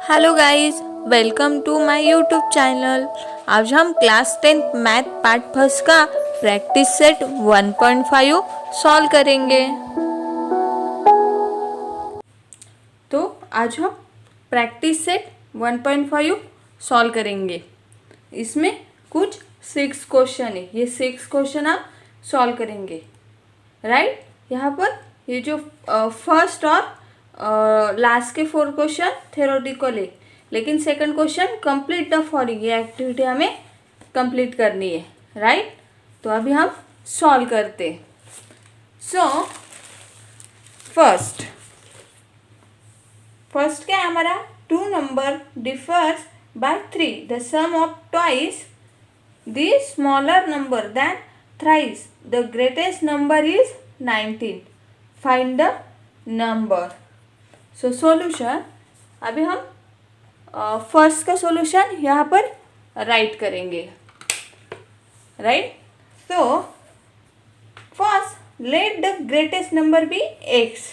Hello guys, welcome to my YouTube channel. आज हम class 10 math part first का practice set 1.5 solve करेंगे। तो आज हम प्रैक्टिस सेट 1.5 सॉल्व करेंगे। इसमें कुछ 6 क्वेश्चन है। ये 6 क्वेश्चन आप सॉल्व करेंगे, राइट। यहाँ पर ये जो फर्स्ट और लास्ट के 4 क्वेश्चन थ्योरेटिकल है, लेकिन second question complete the following, ये एक्टिविटी हमें कंप्लीट करनी है, राइट। तो अभी हम सॉल्व करते हैं। सो फर्स्ट क्या है हमारा, 2 number differs by 3, the sum of twice the smaller number than thrice the greatest number is 19, find the number. So solution, अभी हम फर्स्ट का सॉल्यूशन यहाँ पर राइट करेंगे, right. So first let the greatest number be x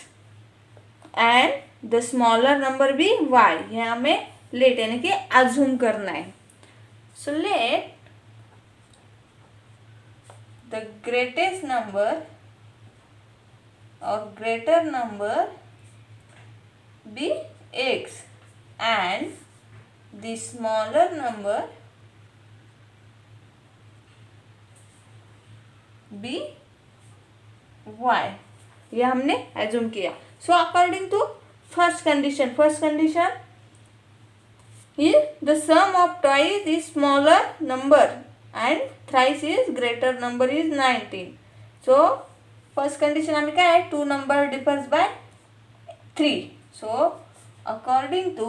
and the smaller number be y। यहाँ हमें let यानी कि अज्यूम करना है। So let the greatest number और greater number be x and the smaller number be y। ये हमने assume किया। So according to first condition is the sum of twice is smaller number and thrice is greater number is 19। so first condition हमें क्या है, 2 number differs by 3। So, according to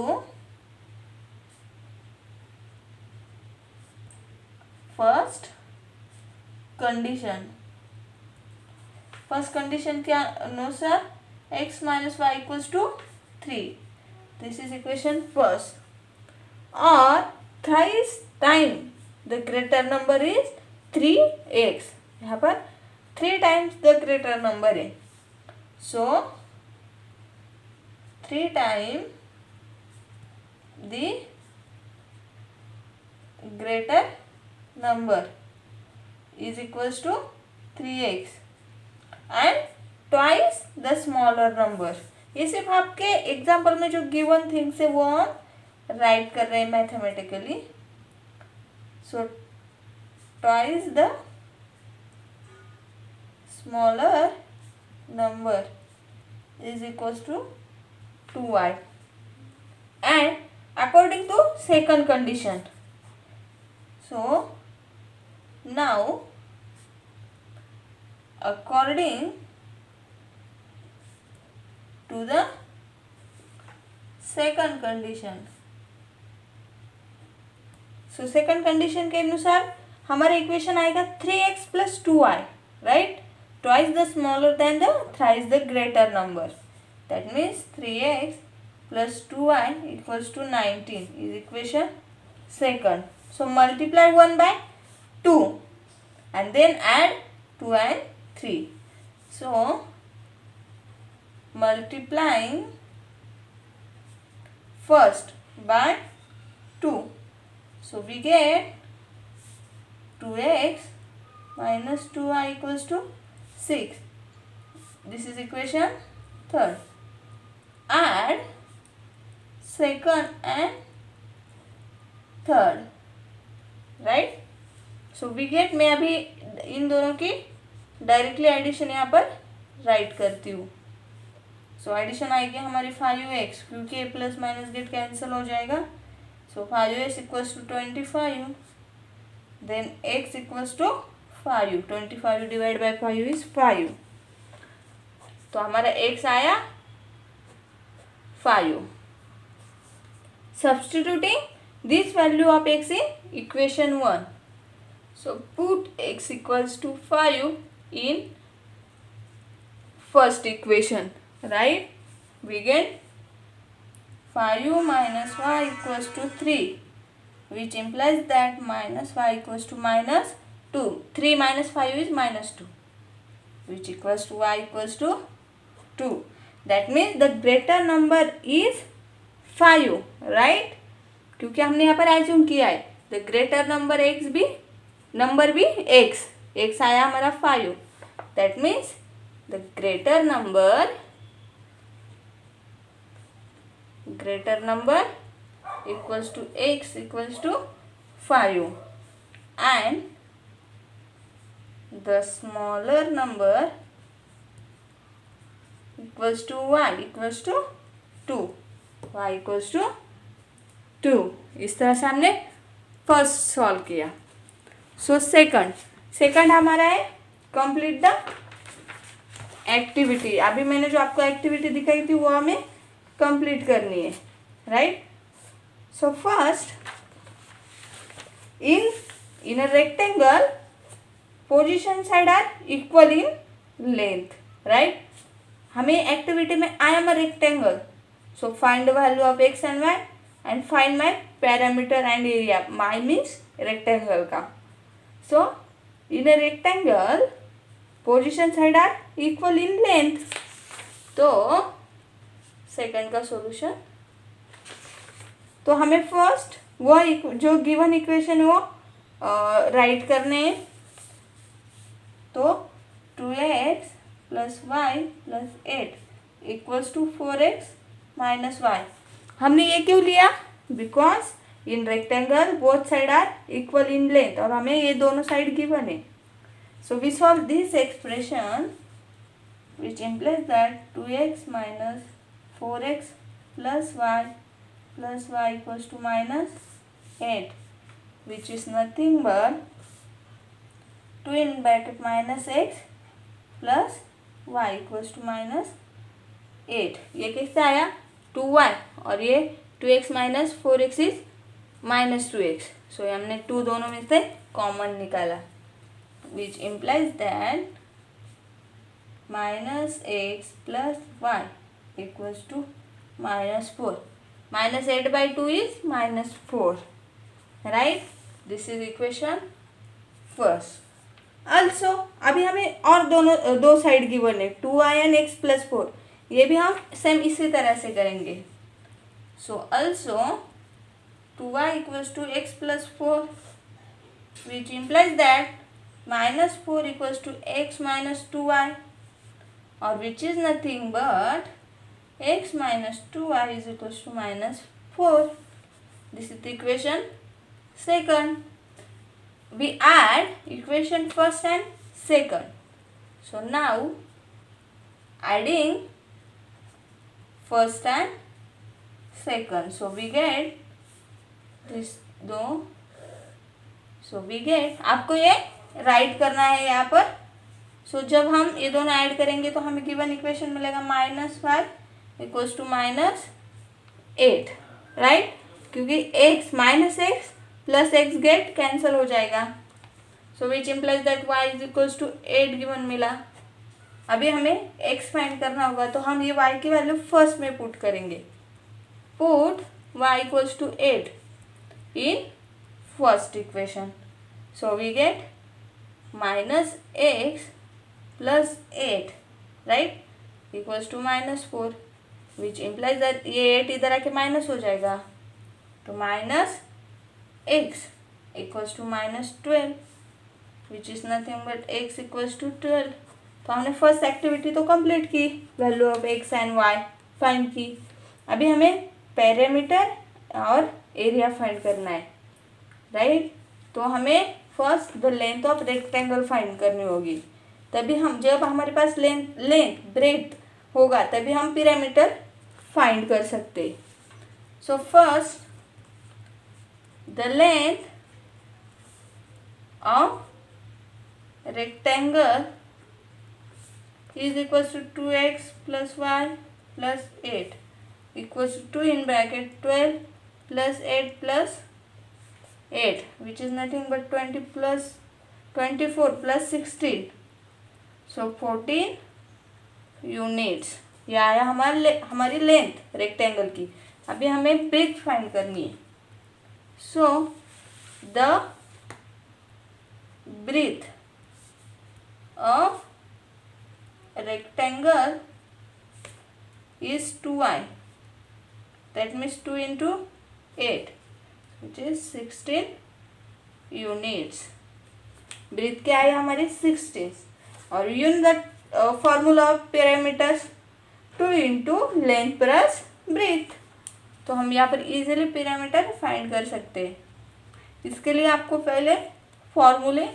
first condition के अनुसार x minus y equals to 3, this is equation first, और thrice time the greater number is 3x, यहाँ पर 3 times the greater number है। so 3 times the greater number is equals to 3x and twice the smaller number। ये सिर्फ आपके example में जो given things है वो हम राइट कर रहे हैं mathematically. So twice the smaller number is equals to 2y and according to second condition, so now according to the second condition, so second condition के अनुसार हमारा इक्वेशन आएगा 3x plus 2y, right, twice the smaller than the thrice the greater number। That means 3x plus 2y equals to 19 is equation second। So multiply 1 by 2 and then add 2 and 3। So multiplying first by 2, so we get 2x minus 2y equals to 6, this is equation third। add second and third, right। so we get, मैं अभी इन दोनों की directly addition यहाँ पर right करती हूँ। So addition आएगी हमारी 5x, क्योंकि a plus minus get cancel हो जाएगा। So 5x equals to 25, then x equals to 5, 25 divide by 5 is 5। तो हमारा x आया 5। Substituting this value of x in equation 1. So put x equals to 5 in first equation, right? We get 5 minus y equals to 3, which implies that minus y equals to minus 2. 3 minus 5 is minus 2, which equals to y equals to 2. That means the greater number is 5, right, क्योंकि हमने यहाँ पर assume किया है the greater number भी x आया हमारा 5, that means the greater number equals to x equals to 5 and the smaller number equals to y equals to 2, y equals to 2। इस तरह से हमने फर्स्ट सॉल्व किया। सो सेकंड हमारा है कंप्लीट द एक्टिविटी। अभी मैंने जो आपको एक्टिविटी दिखाई थी वो हमें कंप्लीट करनी है, right. So first in a rectangle position side are equal in length, right. हमें एक्टिविटी में I am a rectangle, so find the value of x and y and find my parameter and area. My means rectangle का। So in a rectangle position side are equal in length, तो second का solution, तो हमें first वो जो given equation वो right करने हैं। तो 2x plus y plus 8 equals to 4x minus y. हमने ये क्यों लिया? Because in rectangle both side are equal in length और हमें ये दोनों साइड गिवन है। So we solve this expression which implies that 2x minus 4x plus y equals to minus 8, which is nothing but 2 in bracket minus x plus y equals to minus 8। ये किससे आया? 2y और ये 2x minus 4x is minus 2x। सो हमने 2 दोनों में से common निकाला, which implies that minus x plus y equals to minus 4। minus 8 by 2 is minus 4, right? This is equation first. Also अभी हमें और दो साइड गिवन है 2i and x plus 4, ये भी हम सेम इसी तरह से करेंगे। So also 2y equals to x plus 4, which implies that minus 4 equals to x minus 2y, or which is nothing but x minus 2y is equals to minus 4. This is the equation second. We add equation first and second. So now adding first and second, so we get this दो, so we get, आपको ये right करना है यहाँ पर। सो जब हम ये दोनों ऐड करेंगे तो हमें गिवन इक्वेशन मिलेगा -5 इक्वल्स टू -8, राइट, क्योंकि x minus x plus x get cancel हो जाएगा। So which implies that y is equals to 8 given मिला। अभी हमें x फाइंड करना होगा, तो हम ये y की वैल्यू फर्स्ट में पुट करेंगे। Put y equals to 8 in first equation, so we get -x plus 8, right, equals to -4, which implies that ये 8 इधर आके माइनस हो जाएगा, तो -x equals to -12, which is nothing but x equals to 12। तो हमने फर्स्ट एक्टिविटी तो complete की, value of x and y find की। अभी हमें पैरामीटर और एरिया फाइंड करना है, राइट। तो हमें first the length of rectangle find करनी होगी, तभी हम, जब हमारे पास लेंथ ब्रेथ होगा तभी हम पैरामीटर फाइंड कर सकते। So first the length of rectangle is equals to 2x plus y plus 8 equals to 2 in bracket 12 plus 8 plus 8, which is nothing but 20 plus 24 plus 16, so 14 units. ये आया हमारी length rectangle की। अभी हमें breath find करनी है। So the breadth of rectangle is 2i that means 2 into 8 which is 16 units. Breadth क्या है हमारी 16. और यून the formula of parameters 2 into length plus breadth. तो हम यहाँ पर इजीली पैरामीटर फाइंड कर सकते हैं. इसके लिए आपको पहले फॉर्मूले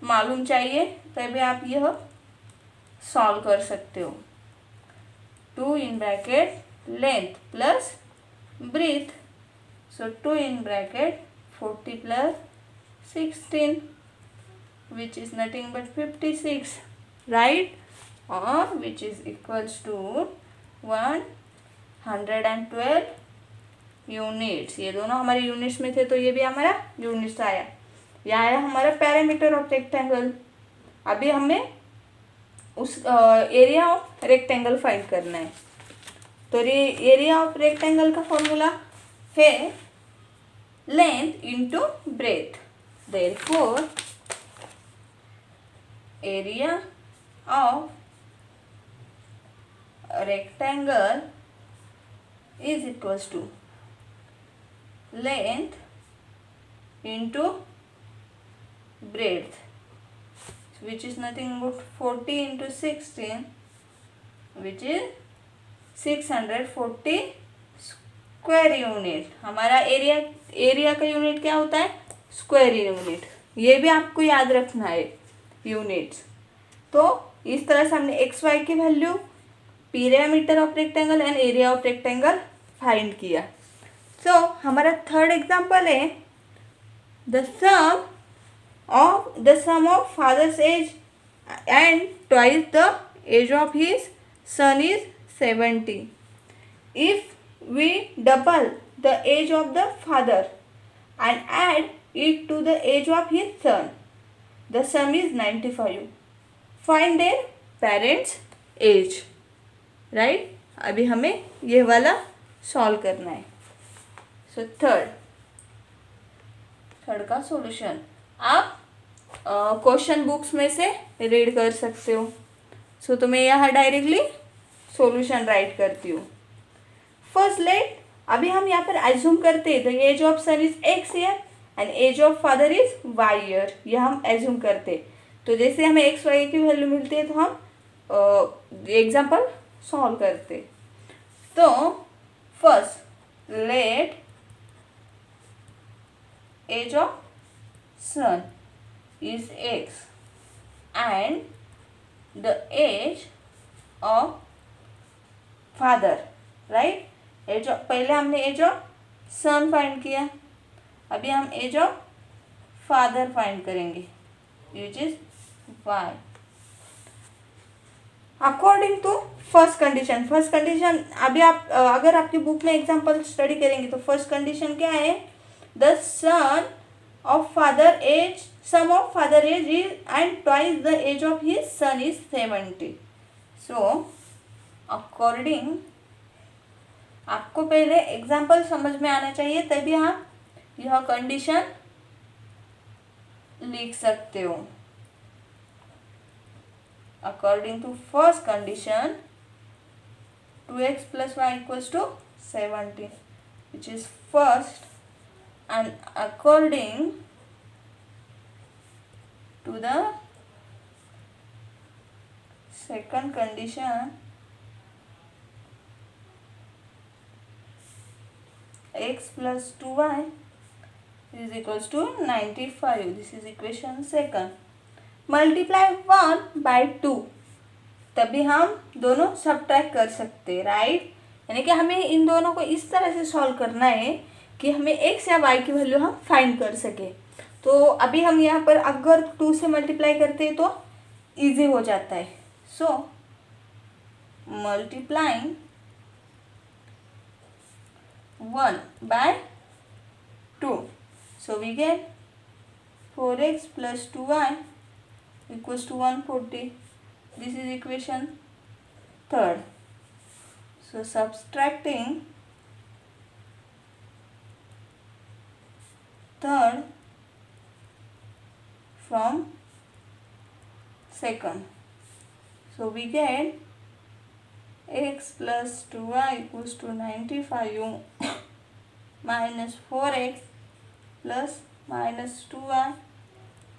मालूम चाहिए, तभी आप यह सॉल्व कर सकते हो. 2 in bracket length plus breadth. So 2 in bracket 40 plus 16 which is nothing but 56, right? Or which is equals to 112 units. ये दोनों हमारे यूनिट्स में थे तो ये भी हमारा यूनिट्स आया. यह आया हमारा पैरामीटर ऑफ रेक्टेंगल. अभी हमें उस एरिया ऑफ रेक्टेंगल फाइंड करना है. तो एरिया ऑफ रेक्टेंगल का फॉर्मूला है length into breadth. Therefore area of rectangle is equals to length into breadth which is nothing but 40 into 16 which is 640 square unit. हमारा area का unit क्या होता है? Square unit. ये भी आपको याद रखना है यूनिट्स. तो इस तरह से हमने एक्स वाई की value, parameter of rectangle and area of rectangle find किया. सो हमारा थर्ड एग्जांपल है the sum of father's age and twice the age of his son is 70. If we double the age of the father and add it to the age of his son, the sum is 95. Find their parents' age. Right? अभी हमें ये वाला solve करना है. So third का solution आप question books में से रीड कर सकते हो. सो तो मैं यहाँ डायरेक्टली सॉल्यूशन राइट करती हूँ. फर्स्ट लेट अभी हम यहाँ पर एज्यूम करते हैं the age of son is x year and age of father is y year. यह हम एज्यूम करते. तो जैसे हमें एक्स वाई की वैल्यू मिलती है तो हम एग्जाम्पल सॉल्व करते. तो first let age of son is x and the age of father, right? Age of, पहले हमने एज ऑफ सन फाइंड किया, अभी हम एज ऑफ फादर फाइंड करेंगे which is y. According to first condition अभी आप अगर आपकी बुक में एग्जाम्पल स्टडी करेंगे तो फर्स्ट कंडीशन क्या है? The son of father age, sum of father age is and twice the age of his son is 70. So according आपको पहले एग्जाम्पल समझ में आना चाहिए तभी आप यह कंडीशन लिख सकते हो. According to first condition 2x plus y equals to 70 which is first. And according to the second condition x plus 2y is equals to 95. This is equation second. Multiply 1 by 2 तभी हम दोनों subtract कर सकते हैं, right? यानी कि हमें इन दोनों को इस तरह से सॉल्व करना है कि हमें x या y की वैल्यू हम फाइंड कर सके. तो अभी हम यहाँ पर अगर 2 से मल्टीप्लाई करते हैं तो इजी हो जाता है. सो multiplying 1 by 2, so we get 4x plus 2y equals to 140. This is equation third. So subtracting third from second, so we get x plus 2y equals to 95 minus 4x plus minus 2y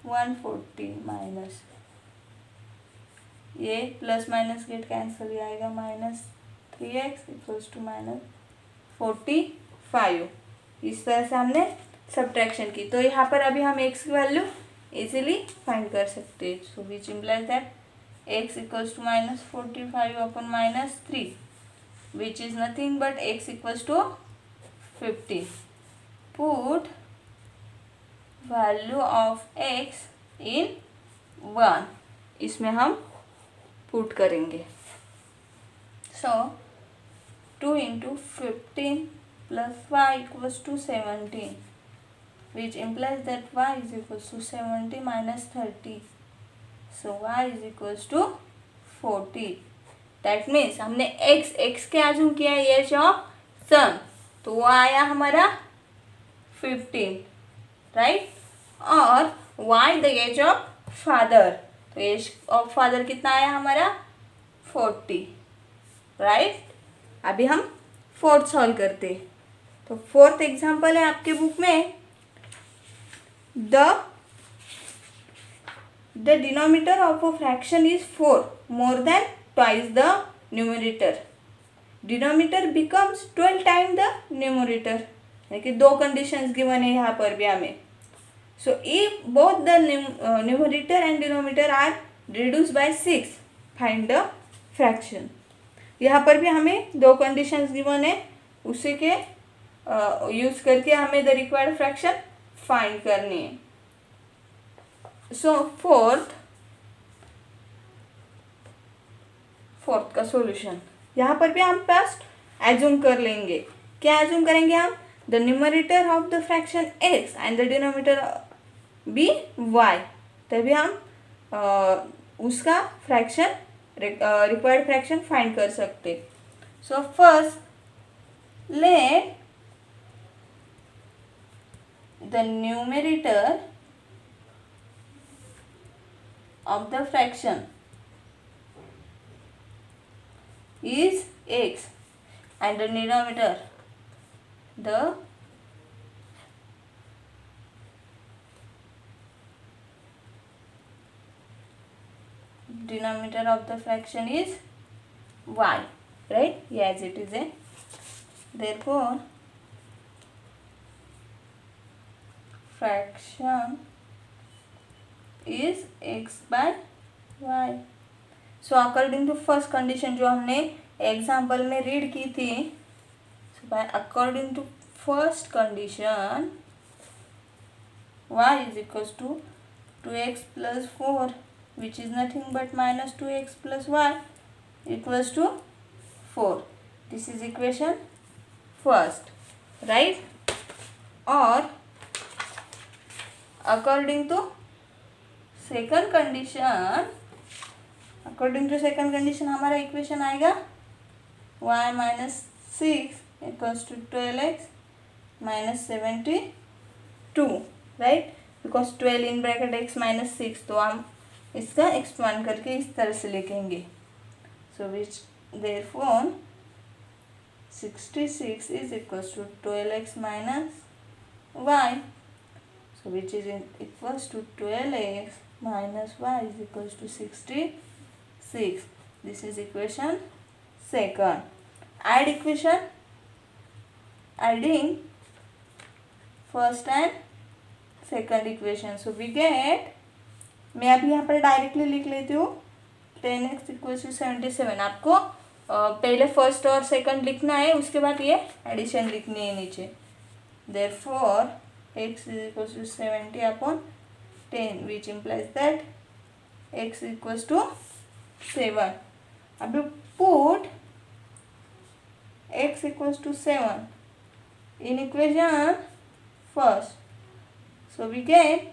140 minus ये plus minus get cancel आएगा minus 3x equals to minus 45। इस तरह से हमने subtraction की। तो यहाँ पर अभी हम x की वैल्यू इजीली फाइंड कर सकते हैं। So which implies that x equals to minus 45 upon minus 3 which is nothing but x equals to 50। Put value of x in 1, इसमें हम पुट करेंगे। So 2 into 15 plus y equals to 17 which implies that y is equals to 70 minus 30. So y is equals to 40. That means हमने x के assume किया age of son, तो वो आया हमारा 15, राइट। और y the age of father, तो age of father कितना आया हमारा 40, राइट। अभी हम फोर्थ सॉल्व करते। तो फोर्थ एग्जाम्पल है आपके बुक में, the denominator of a fraction is 4 more than twice the numerator. Denominator becomes 12 times the numerator. यानी कि दो कंडीशंस गिवन है यहाँ पर भी हमें। So if both the numerator and denominator are reduced by 6, find the fraction. यहाँ पर भी हमें दो कंडीशंस गिवन है, उसी के यूज करके हमें द रिक्वायर्ड फ्रैक्शन फाइंड करनी है। सो फोर्थ का सॉल्यूशन यहाँ पर भी हम फर्स्ट एज्यूम कर लेंगे। क्या एज्यूम करेंगे हम? The numerator of the fraction x and the denominator be y, तभी हम उसका फ्रैक्शन रिक्वायर्ड फ्रैक्शन फाइंड कर सकते। So first late the numerator of the fraction is x and the denominator of the fraction is y, right? Yes, it is a. Therefore fraction is x by y. So according to first condition जो हमने example में read की थी, by according to first condition y is equals to 2x plus 4 which is nothing but minus 2x plus y equals to 4. This is equation first, right? और according to second condition हमारा equation आएगा y minus 6 equals to 12x minus 72, right. Because 12 in bracket x minus 6, तो हम इसका expand करके इस तरह से लिखेंगे। So which therefore 66 is equals to 12x minus y. So which is equals to 12x minus y is equals to 66. This is equation second. Add equation, adding first and second equation. So we get, मैं अभी यहाँ पर directly लिख लेती हूँ 10x equals to 77. आपको पहले first और सेकंड लिखना है, उसके बाद ये एडिशन लिखनी है नीचे। Therefore x is equals to 70 upon 10 which implies that x equals to 7. अब put x equals to 7 in equation first. So we get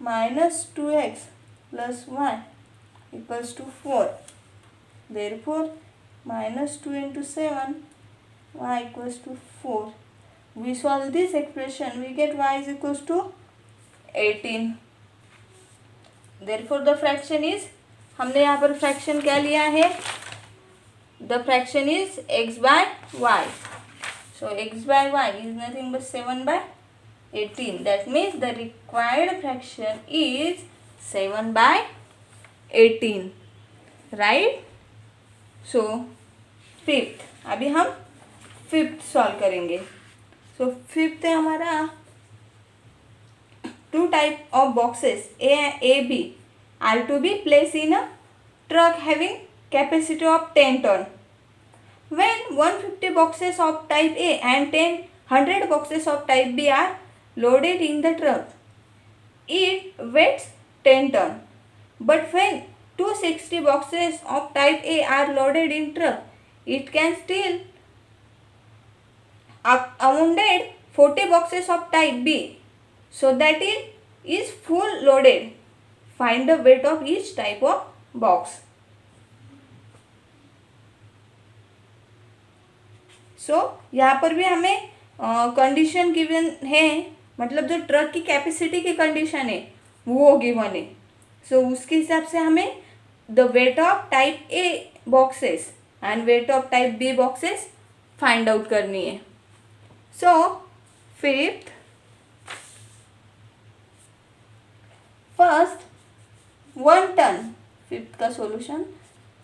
minus 2x plus y equals to 4. Therefore minus 2 into 7 y equals to 4. We solve this expression, we get y is equals to 18. Therefore the fraction is, हमने यहाँ पर fraction क्या लिया है the fraction is x by y. So x by y is nothing but 7 by 18. That means the required fraction is 7 by 18. Right? So fifth, अभी हम fifth solve करेंगे. So fifth है हमारा two type of boxes A B are to be place in a truck having capacity of 10 ton. When 150 boxes of type A and 100 boxes of type B are loaded in the truck, it weighs 10 ton. But when 260 boxes of type A are loaded in truck, it can still accommodate 40 boxes of type B, so that it is full loaded. Find the weight of each type of box. सो यहाँ पर भी हमें condition given है, मतलब जो truck की capacity की condition है वो गिवन है. सो उसके हिसाब से हमें the weight of type A boxes and weight of type B boxes find out करनी है. So fifth, first 1 ton. Fifth का सॉल्यूशन,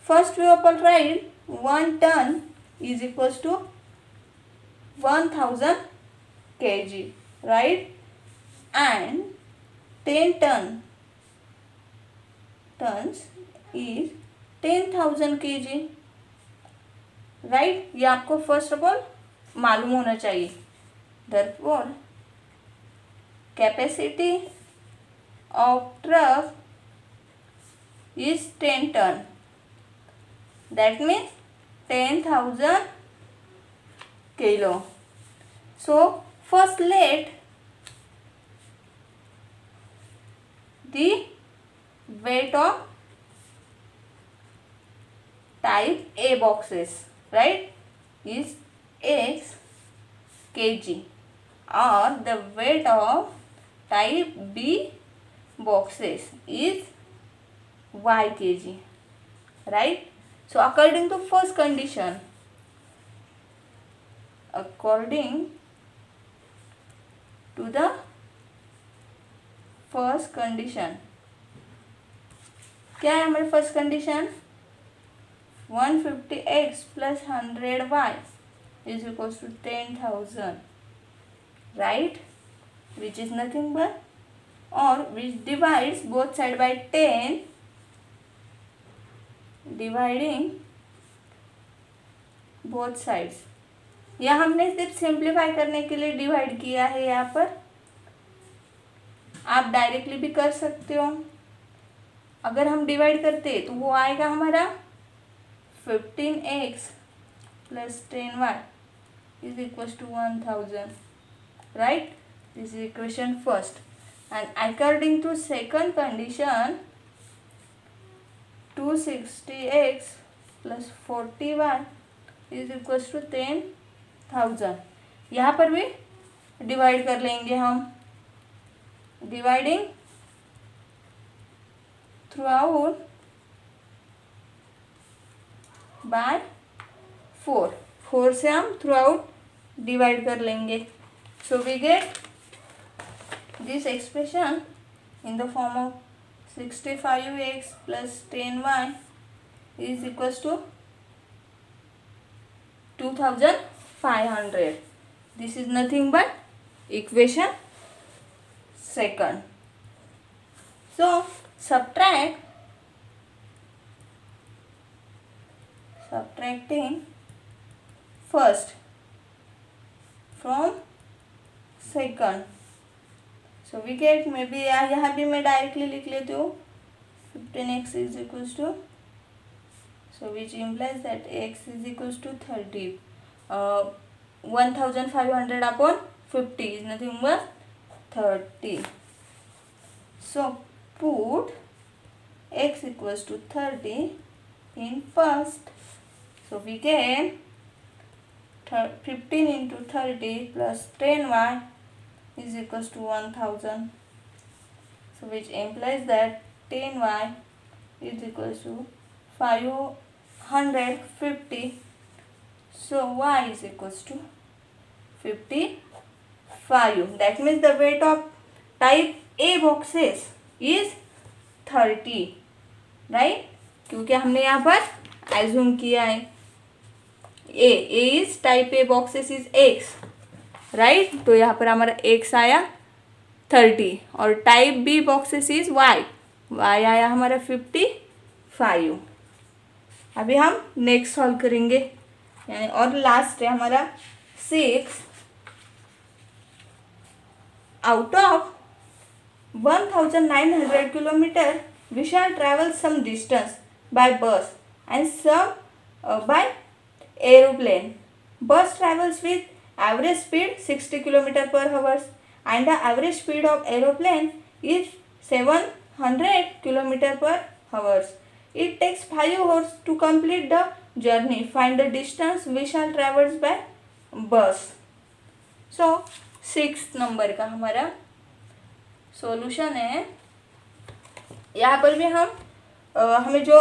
फर्स्ट वी अपन write 1 ton is equals to 1000 kg, right? And 10 tons is 10,000 kg, right? ये आपको first of all मालूम होना चाहिए. Therefore capacity of truck is 10 ton. That means 10,000 kilo. So first let the weight of type A boxes, right, is x kg, or the weight of type B boxes is y kg, right? So according to first condition, according to the first condition, क्या है हमारी first condition? 150x plus 100y is equals to 10,000, right? Which is nothing but, or which divides both side by 10, dividing both sides. यह हमने सिर्फ simplify करने के लिए divide किया है. यहाँ पर आप डायरेक्टली भी कर सकते हो. अगर हम डिवाइड करते तो वो आएगा हमारा 15x plus 10y is equals to 1000, right? This is equation first. And according to second condition, 260x plus 40y is equals to 10,000. यहाँ पर भी डिवाइड कर लेंगे हम. डिवाइडिंग थ्रू आउट बाय 4 से हम थ्रू आउट डिवाइड कर लेंगे. So we get this expression in the form of 65x plus 10y is equals to 2500. This is nothing but equation second. So subtracting first from second, so we get, maybe यहाँ भी मैं directly लिख लेती हूँ 15x is equals to, so which implies that x is equals to 30. 1500 upon 50 is nothing but 30. So put x equals to 30 in first. So we get 15 into 30 plus 10y is equals to 1000. So which implies that 10y is equals to 500 150. So y is equals to 55. That means the weight of type A boxes is 30, right, क्योंकि हमने यहाँ पर assume किया है A is type A boxes is x, right, तो यहाँ पर हमारा एक्स आया 30 और type B boxes is y, y आया हमारा 55. अभी हम नेक्स्ट सॉल्व करेंगे, यानी और लास्ट है हमारा 6. Out of 1900 kilometre we shall travel some distance by bus and some by aeroplane. Bus travels with average speed 60 km per hour and the average speed of aeroplane is 700 km per hour. It takes 5 hours to complete the journey. Find the distance we shall travel by bus. So 6th number का हमारा solution है. यहाँ पर भी हम हमें जो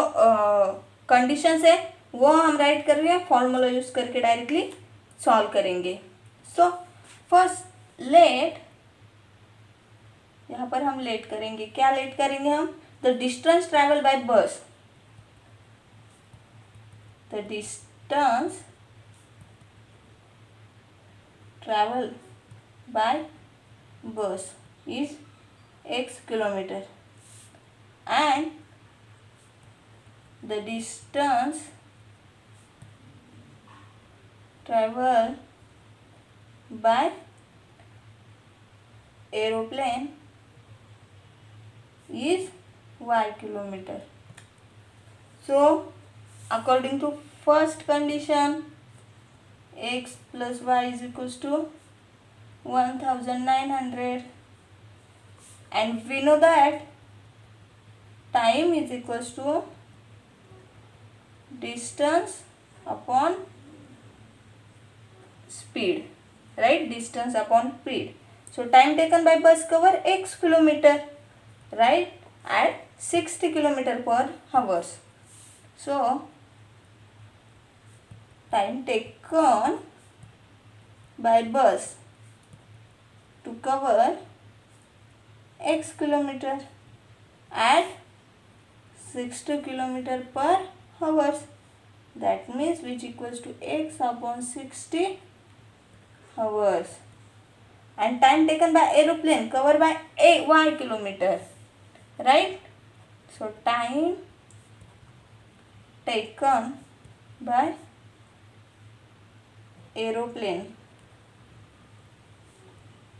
conditions है वो हम राइट कर रहे हैं, फॉर्मूला यूज करके डायरेक्टली सॉल्व करेंगे. सो फर्स्ट लेट, यहाँ पर हम लेट करेंगे, क्या लेट करेंगे हम, द डिस्टेंस ट्रैवल बाय बस, द डिस्टेंस ट्रैवल बाय बस is x kilometre and the distance travel by aeroplane is y kilometer. So according to first condition, x plus y is equals to 1900 and we know that time is equals to distance upon speed, right, distance upon speed. So time taken by bus cover x kilometer, right, at 60 km per hour. So time taken by bus to cover x kilometer at 60 km per hour, that means which equals to x upon 60 hours. And time taken by aeroplane covered by y kilometer, right. So time taken by aeroplane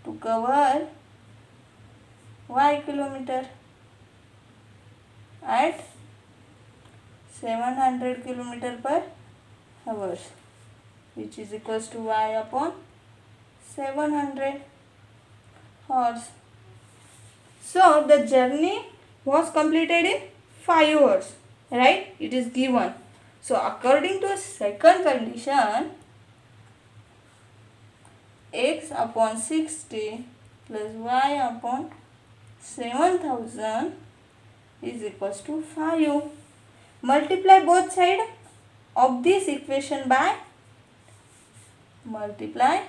to cover y kilometer at 700 km per hour, which is equals to y upon 700 hours. So the journey was completed in 5 hours, right, it is given. So according to second condition, x upon 60 plus y upon 7000 is equals to 5. Multiply both sides of this equation by multiplying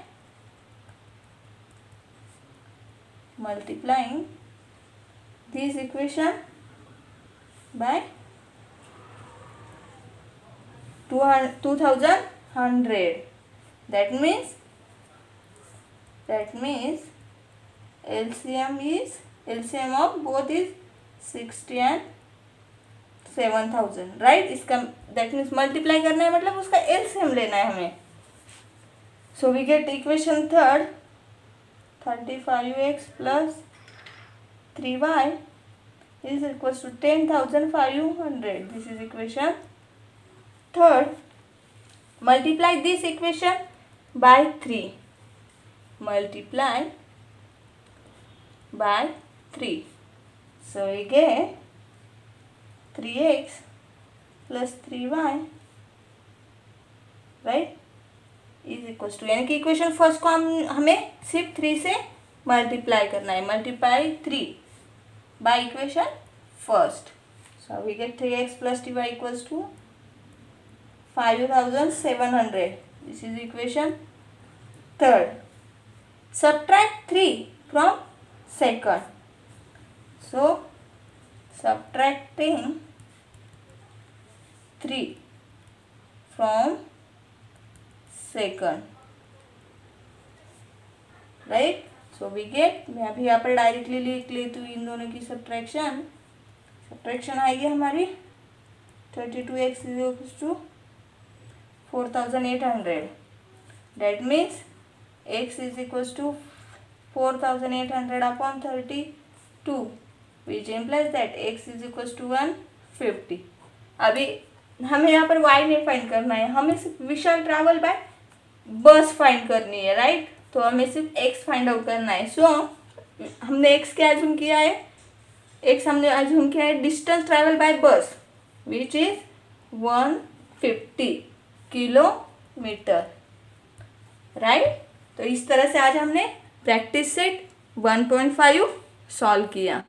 this equation by 2100. That means LCM of both is 60 and 7000, राइट. इसका that means multiply करना है, मतलब उसका LCM लेना है हमें. So we get equation third, 35x plus 3y is equals to 10,500. This is equation third. Multiply this equation by 3. Multiply by 3. So we get 3x plus 3y, right, is equal to, यानी कि equation first को हमें सिर्फ 3 से multiply करना है. Multiply 3 by equation first. So we get 3x plus 3y equals to 5700. This is equation third. Subtract 3 from second. So subtracting 3 from second, right? So we get, मैं अभी यहाँ पर डायरेक्टली लिख लेती हूँ इन दोनों की सब्ट्रैक्शन आएगी हमारी 32x = 4800. That means x = 4800 upon 32, which implies that x = 150. अभी हमें यहाँ पर y नहीं फाइंड करना है, हमें सिर्फ विशाल ट्रैवल बाय बस फाइंड करनी है, राइट? तो हमें सिर्फ x फाइंड आउट करना है. सो हमने x क्या एज्यूम किया है? x हमने एज्यूम किया है डिस्टेंस ट्रैवल बाय बस विच इज 150 किलोमीटर, राइट? तो इस तरह से आज हमने प्रैक्टिस सेट 1.5 सॉल्व किया.